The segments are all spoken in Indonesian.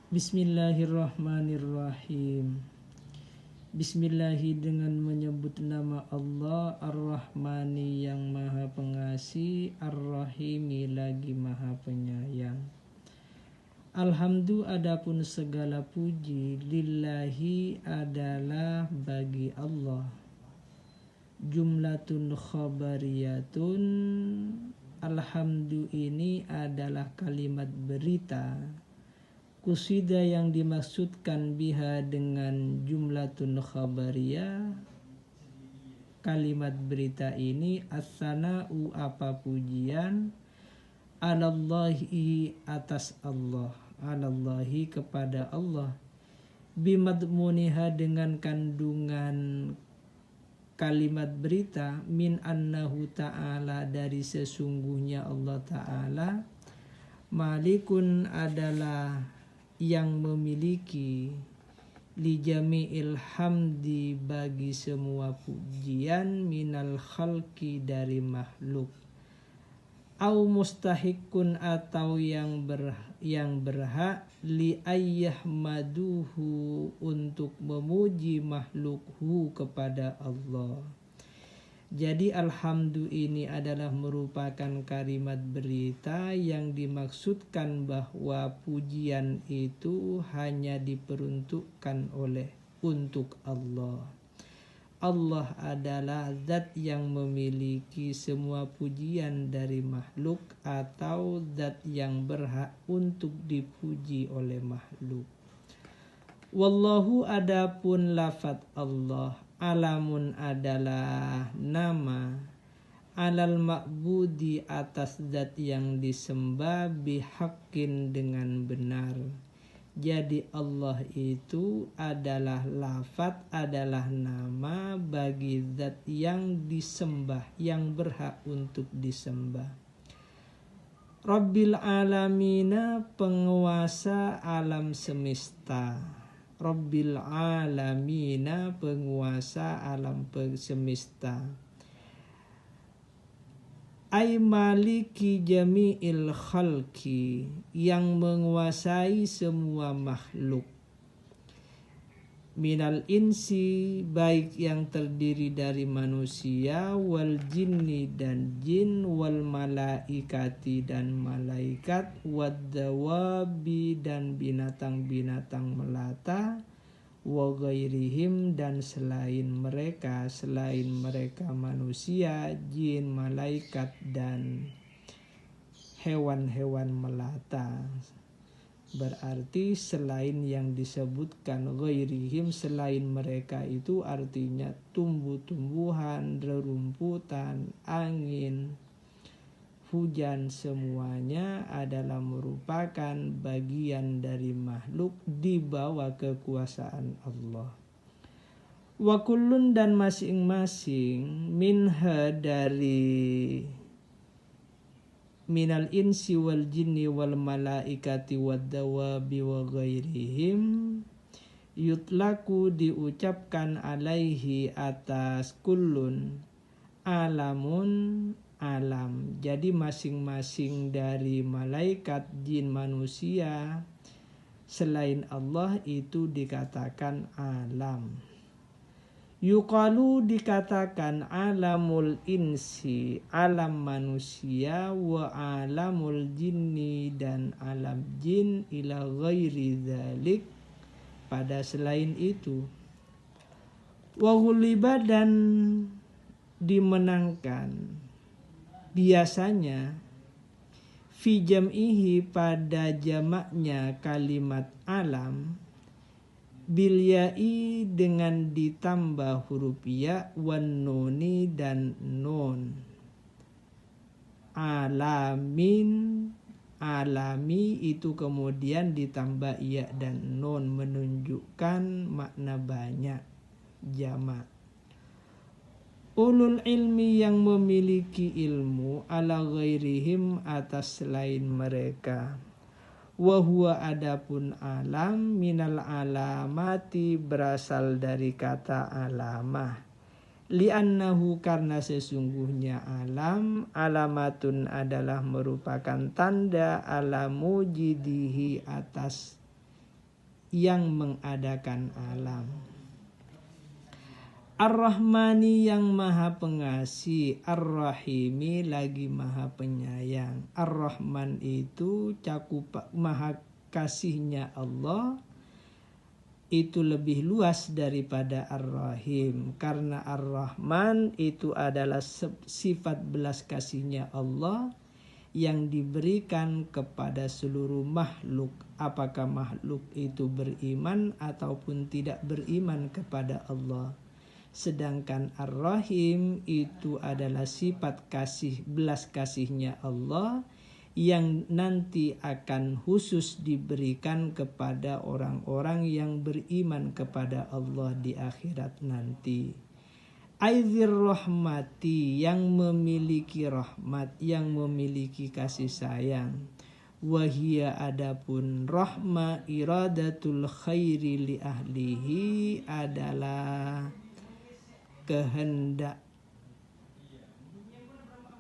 Bismillahirrahmanirrahim. Bismillahi dengan menyebut nama Allah Ar-Rahmani yang maha pengasih, Ar-Rahimi lagi maha penyayang. Alhamdu adapun segala puji, lillahi adalah bagi Allah. Jumlatun khabariyatun, alhamdu ini adalah kalimat berita. Kusida yang dimaksudkan biha dengan jumlatun khabariyah, kalimat berita ini as-sana'u apa pujian, alallahi atas Allah, alallahi kepada Allah, bimadmuniha dengan kandungan kalimat berita, min annahu ta'ala dari sesungguhnya Allah ta'ala, malikun adalah yang memiliki, li jami'il hamdi bagi semua pujian, minal khalqi dari makhluk, au mustahiqun atau yang berhak, li ayyahmaduhu untuk memuji makhlukhu kepada Allah. Jadi alhamdu ini adalah merupakan kalimat berita yang dimaksudkan bahwa pujian itu hanya diperuntukkan untuk Allah. Allah adalah zat yang memiliki semua pujian dari makhluk atau zat yang berhak untuk dipuji oleh makhluk. Wallahu adapun lafadz Allah, alamun adalah nama, alal ma'budi atas zat yang disembah, bihaqqin dengan benar. Jadi Allah itu adalah lafadz, adalah nama bagi zat yang disembah, yang berhak untuk disembah. Rabbil alamina, penguasa alam semesta. Rabbil alamina, penguasa alam semesta. Ay maliki jami'il khalqi, yang menguasai semua makhluk. Minal insi, baik yang terdiri dari manusia, wal jinni dan jin, wal malaikati dan malaikat, wad dawabi dan binatang-binatang melata, wa ghairihim dan selain mereka manusia, jin, malaikat dan hewan-hewan melata. Berarti selain yang disebutkan ghairihim, selain mereka itu artinya tumbuh-tumbuhan, rerumputan, angin, hujan, semuanya adalah merupakan bagian dari makhluk di bawah kekuasaan Allah. Wa kullun dan masing-masing, minha dari minal insi wal jinni wal malaikati wad dawabi wa ghairihim, yutlaku diucapkan alaihi atas kullun, alamun alam. Jadi masing-masing dari malaikat, jin, manusia selain Allah itu dikatakan alam. Yuqalu dikatakan alamul insi, alam manusia, wa alamul jinni dan alam jin, ila ghairi dzalik pada selain itu. Wa ghuliba dan dimenangkan biasanya, fi jam'ihi pada jamaknya kalimat alam, bil ya'i dengan ditambah huruf ya, wan nuni dan nun. Alamin, alami itu kemudian ditambah ya dan nun, menunjukkan makna banyak, jamak. Ulul ilmi yang memiliki ilmu, ala ghairihim atas selain mereka. Wa huwa adapun alam, minal alamati berasal dari kata alamah, li'annahu karena sesungguhnya alam, alamatun adalah merupakan tanda ala mujidihi atas yang mengadakan alam. Ar-Rahmani yang maha pengasih, Ar-Rahimi lagi maha penyayang. Ar-Rahman itu cakup maha kasihnya Allah itu lebih luas daripada Ar-Rahim, karena Ar-Rahman itu adalah sifat belas kasihnya Allah yang diberikan kepada seluruh makhluk, apakah makhluk itu beriman ataupun tidak beriman kepada Allah. Sedangkan Ar-Rahim itu adalah sifat kasih belas kasihnya Allah yang nanti akan khusus diberikan kepada orang-orang yang beriman kepada Allah di akhirat nanti. Aizir rahmati, yang memiliki rahmat, yang memiliki kasih sayang. Wahia adapun rahma iradatul khairi li ahlihi adalah kehendak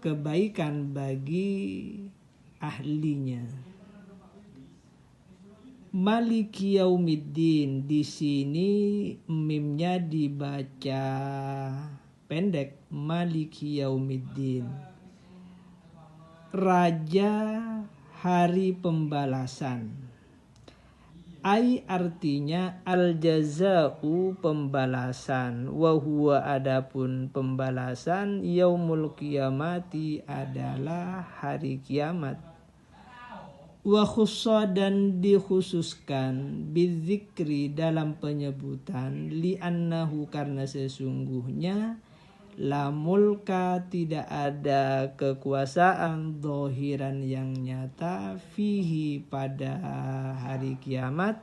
kebaikan bagi ahlinya. Maliki yaumiddin, di sini mimnya dibaca pendek, Maliki yaumiddin, raja hari pembalasan. Ai artinya al-jaza'u pembalasan, wa huwa adapun pembalasan yaumul qiyamati adalah hari kiamat. Wa khussa dan dikhususkan bizikri dalam penyebutan li'annahu karena sesungguhnya la mulka tidak ada kekuasaan zahiran yang nyata fihi pada hari kiamat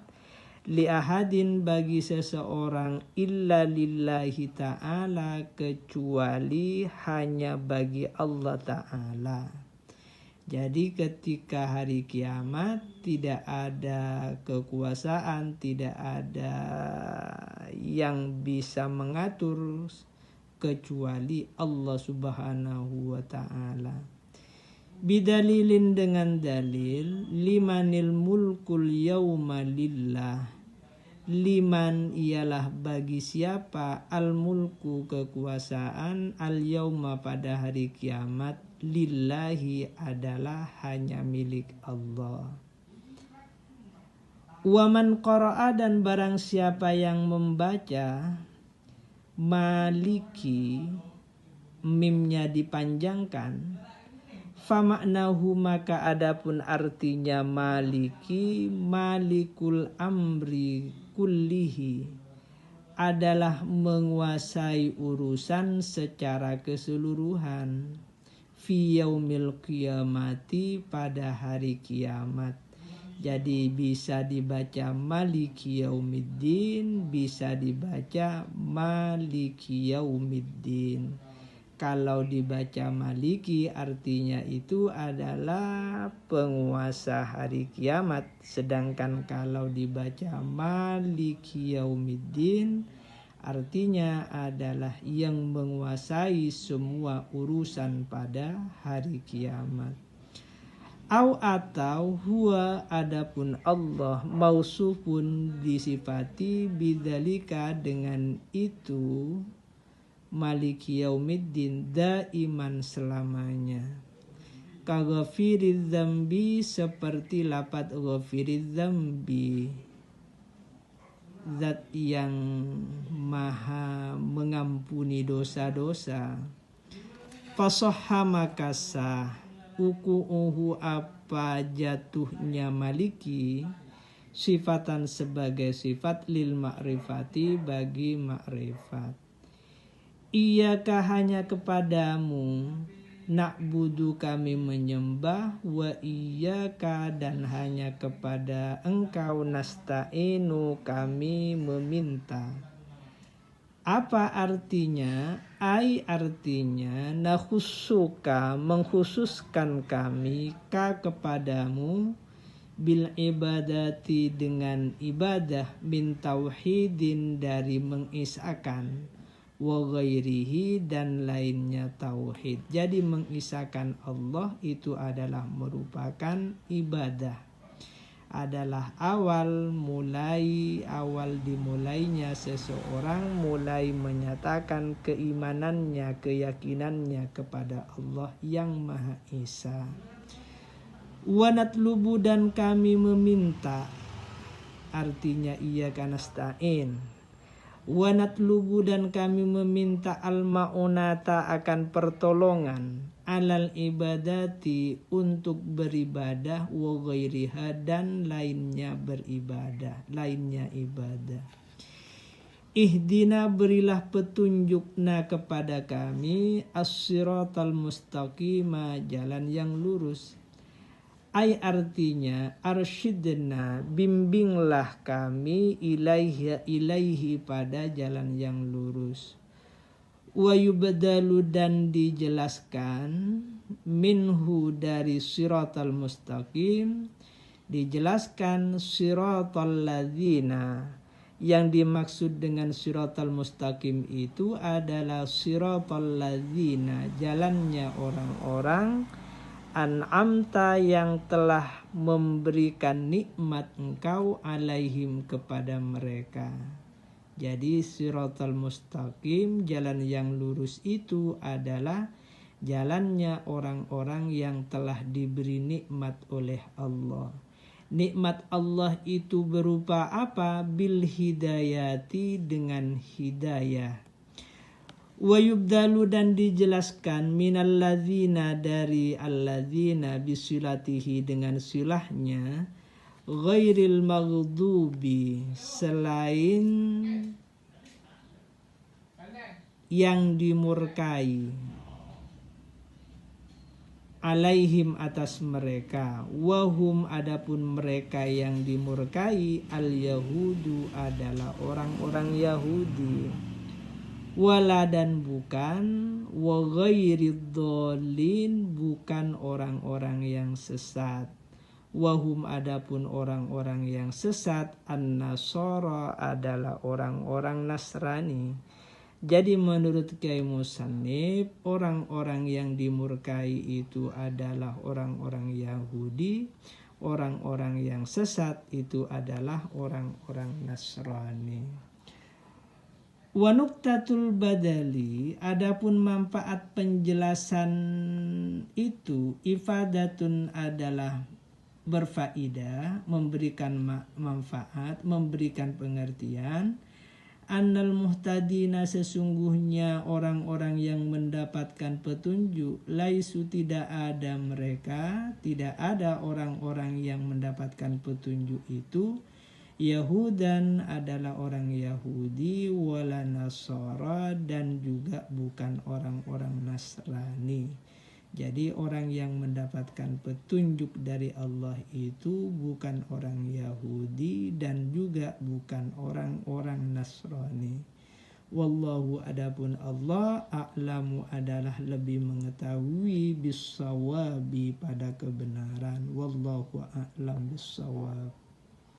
li ahadin bagi seseorang illa lillahi ta'ala kecuali hanya bagi Allah Ta'ala. Jadi ketika hari kiamat tidak ada kekuasaan, tidak ada yang bisa mengatur kecuali Allah Subhanahu wa ta'ala. Bidalilin dengan dalil limanil mulkul yauma lillah. Liman ialah bagi siapa al mulku kekuasaan al yauma pada hari kiamat lillahi adalah hanya milik Allah. Waman qara'a dan barang siapa yang membaca maliki, mimnya dipanjangkan, famaknahu maka adapun artinya maliki, malikul amri kullihi, adalah menguasai urusan secara keseluruhan, fi yaumil qiyamati pada hari kiamat. Jadi bisa dibaca Maliki Yaumiddin, bisa dibaca Maliki Yaumiddin. Kalau dibaca Maliki artinya itu adalah penguasa hari kiamat. Sedangkan kalau dibaca Maliki Yaumiddin artinya adalah yang menguasai semua urusan pada hari kiamat. Atau huwa adapun Allah mausufun disifati bidzalika dengan itu Maliki Yaumiddin daiman selamanya. Kaghafiriz dzambi seperti lafaz ghafiriz dzambi, zat yang maha mengampuni dosa-dosa. Fasahha makasah uku'uhu apa jatuhnya maliki sifatan sebagai sifat lil ma'rifati bagi ma'rifat. Iyaka hanya kepadamu na'budu kami menyembah, wa iyaka dan hanya kepada engkau nasta'inu kami meminta. Apa artinya? Ai artinya nakhussuka mengkhususkan kami ka kepadamu bil ibadati dengan ibadah min tauhidin dari mengisahkan wa ghairihi dan lainnya tauhid. Jadi mengisahkan Allah itu adalah merupakan ibadah. adalah awal dimulainya seseorang mulai menyatakan keimanannya, keyakinannya kepada Allah yang Maha Esa. Wa natlubu, dan kami meminta, artinya iyyaka nasta'in. Wa natlubu, dan kami meminta al-ma'unata, akan pertolongan, alal ibadati, untuk beribadah, wa ghairiha, dan lainnya ibadah. Ihdina, berilah petunjukna kepada kami, as-siratal mustaqima, jalan yang lurus. Ay, artinya arsyidna, bimbinglah kami, ilaihi pada jalan yang lurus. Wa yubdalu, dan dijelaskan, minhu, dari siratal mustaqim, dijelaskan siratal ladzina. Yang dimaksud dengan siratal mustaqim itu adalah siratal ladzina, jalannya orang-orang an'amta, yang telah memberikan nikmat engkau, alaihim, kepada mereka. Jadi siratal mustaqim, jalan yang lurus itu adalah jalannya orang-orang yang telah diberi nikmat oleh Allah. Nikmat Allah itu berupa apa? Bil hidayati, dengan hidayah. Wa yubdalu, dan dijelaskan, minal ladzina, dari alladzina, bisilatihi, dengan silahnya, ghairil maghdubi, selain yang dimurkai, alaihim, atas mereka, wahum, adapun mereka yang dimurkai, al yahudu, adalah orang-orang Yahudi. Wala, dan bukan, wa ghairid dhalin, bukan orang-orang yang sesat. Wahum, adapun orang-orang yang sesat, an-nasara, adalah orang-orang Nasrani. Jadi menurut Kiai Musannif, orang-orang yang dimurkai itu adalah orang-orang Yahudi. Orang-orang yang sesat itu adalah orang-orang Nasrani. Wa nuktatul badali, adapun manfaat penjelasan itu, ifadatun, adalah berfaedah, memberikan manfaat, memberikan pengertian. Annal muhtadina, sesungguhnya orang-orang yang mendapatkan petunjuk, laisu, tidak ada mereka, tidak ada orang-orang yang mendapatkan petunjuk itu, Yahudan, adalah orang Yahudi, wala Nasara, dan juga bukan orang-orang Nasrani. Jadi orang yang mendapatkan petunjuk dari Allah itu bukan orang Yahudi dan juga bukan orang-orang Nasrani. Wallahu, adapun Allah, a'lamu, adalah lebih mengetahui, bis-shawabi, pada kebenaran. Wallahu a'lam bis-shawab.